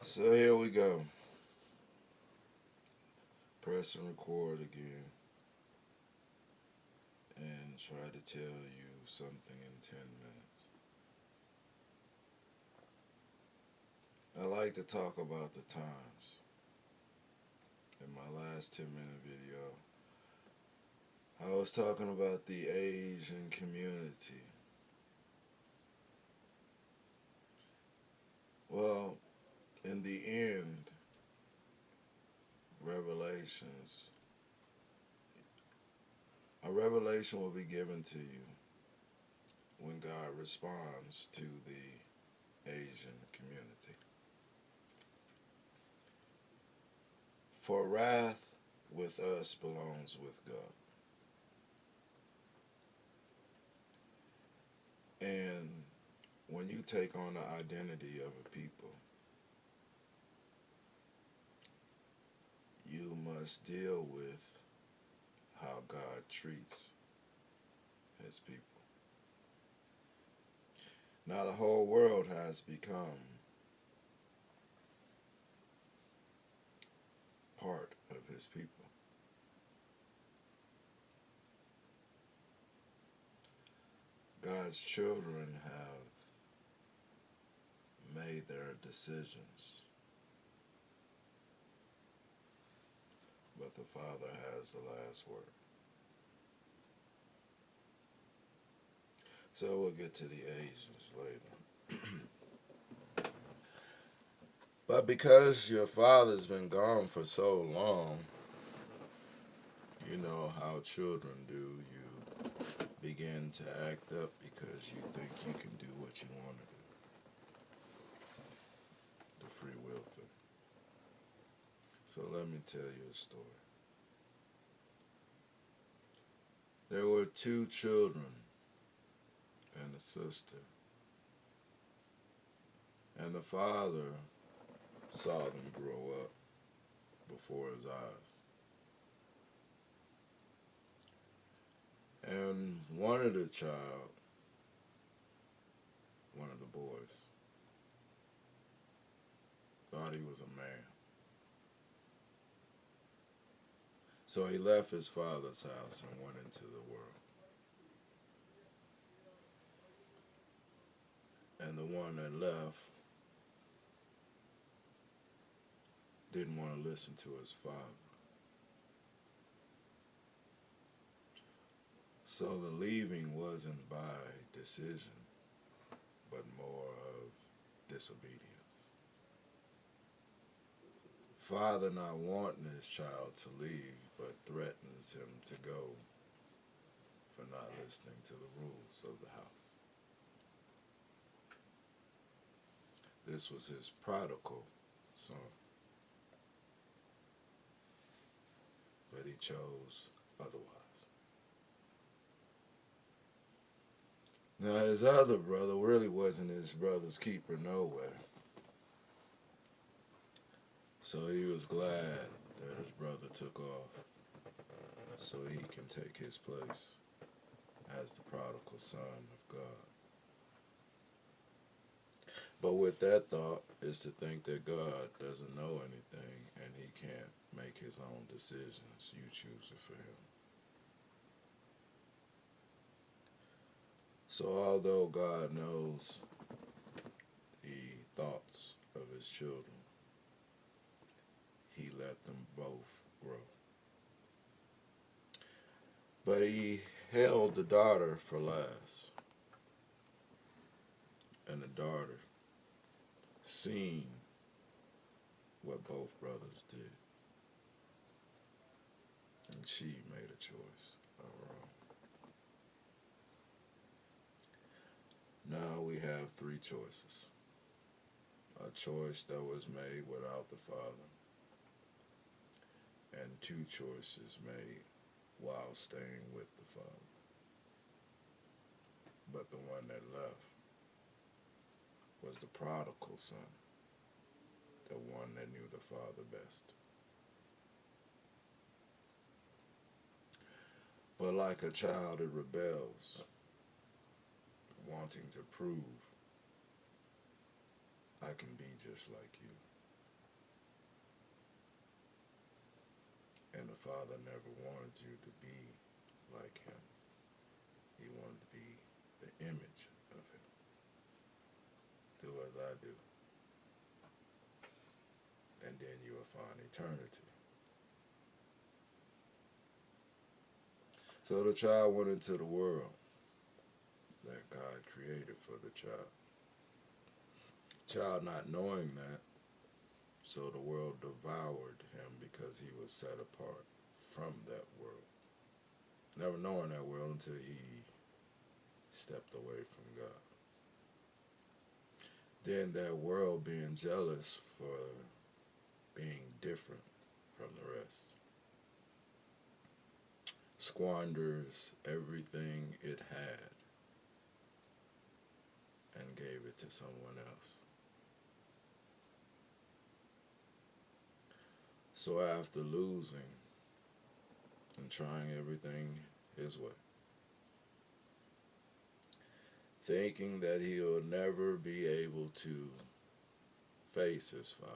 So here we go. Press and record again and try to tell you something in 10 minutes. I like to talk about the times. In my last 10-minute video, I was talking about the Asian community. Well, in the end, revelations, a revelation will be given to you when God responds to the Asian community. For wrath with us belongs with God. And when you take on the identity of a people, you must deal with how God treats his people. Now, the whole world has become part of his people. God's children have made their decisions, but the Father has the last word. So we'll get to the Asians later. But because your father's been gone for so long, you know how children do. You begin to act up because you think you can do what you want to do. The free will thing. So let me tell you a story. There were two children and a sister. And the father saw them grow up before his eyes. And one of the boys, thought he was a man. So he left his father's house and went into the world. And the one that left didn't want to listen to his father. So the leaving wasn't by decision, but more of disobedience. Father not wanting his child to leave, but threatens him to go for not listening to the rules of the house. This was his prodigal son. But he chose otherwise. Now his other brother really wasn't his brother's keeper nowhere. So he was glad that his brother took off so he can take his place as the prodigal son of God. But with that thought is to think that God doesn't know anything and he can't make his own decisions. You choose it for him. So although God knows the thoughts of his children, he let them both grow. But he held the daughter for last. And the daughter seen what both brothers did. And she made a choice of her own. Now we have three choices. A choice that was made without the Father, and two choices made while staying with the Father. But the one that left was the prodigal son, the one that knew the Father best. But like a child, it rebels, wanting to prove I can be just like you. And the Father never wanted you to be like him. He wanted to be the image of him. Do as I do. And then you will find eternity. So the child went into the world that God created for the child. Child not knowing that, so the world devoured him because he was set apart from that world. Never knowing that world until he stepped away from God. Then that world being jealous for being different from the rest squanders everything it had and gave it to someone else. So after losing and trying everything his way, thinking that he'll never be able to face his father,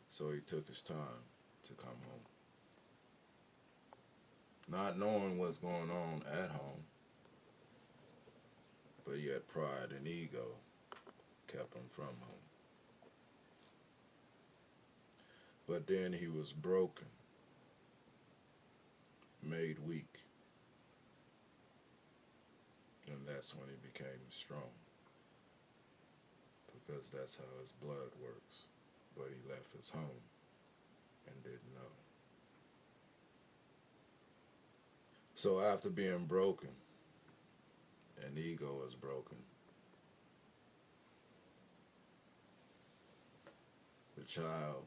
so he took his time to come home. Not knowing what's going on at home, but yet pride and ego kept him from home. But then he was broken, made weak, and that's when he became strong, because that's how his blood works. But he left his home and didn't know. So after being broken, and ego is broken, the child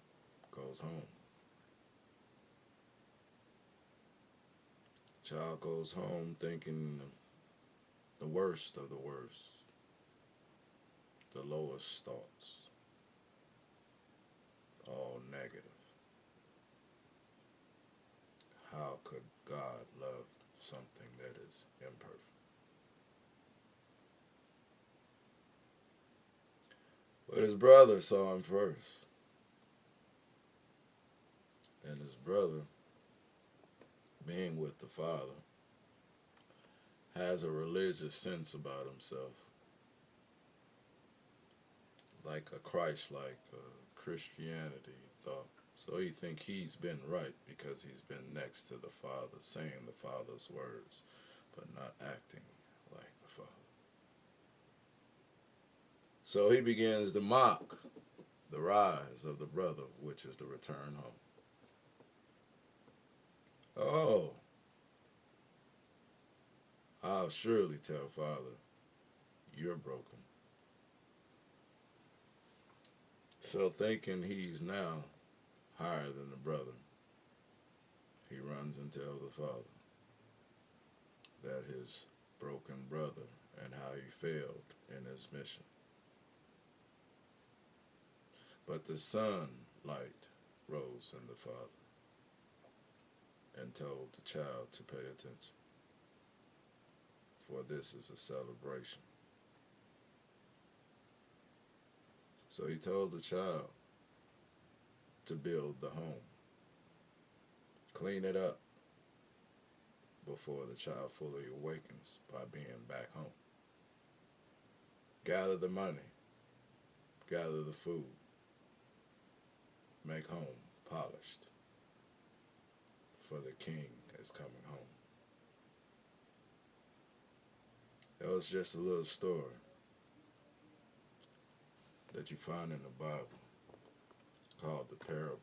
goes home. The child goes home thinking the worst of the worst, the lowest thoughts, all negative. How could God love something that is imperfect? But his brother saw him first. And his brother, being with the father, has a religious sense about himself, like a Christ-like Christianity thought. So he think he's been right because he's been next to the Father, saying the Father's words, but not acting like the Father. So he begins to mock the rise of the brother, which is the return home. Oh, I'll surely tell Father, you're broken. So thinking he's now higher than the brother, he runs and tells the Father that his broken brother and how he failed in his mission. But the sunlight rose in the Father and told the child to pay attention, for this is a celebration. So he told the child to build the home, clean it up before the child fully awakens by being back home. Gather the money, gather the food, make home polished, for the king is coming home. That was just a little story that you find in the Bible called the parable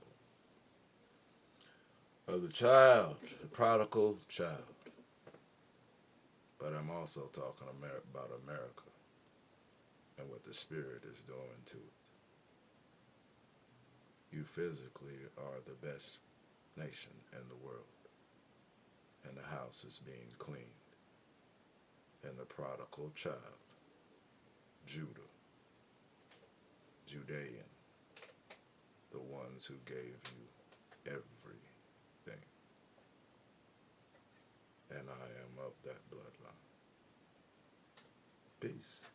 of the child, the prodigal child. But I'm also talking about America and what the Spirit is doing to it. You physically are the best nation in the world, and the house is being cleaned. And the prodigal child, Judah, Judean, the ones who gave you everything. And I am of that bloodline. Peace.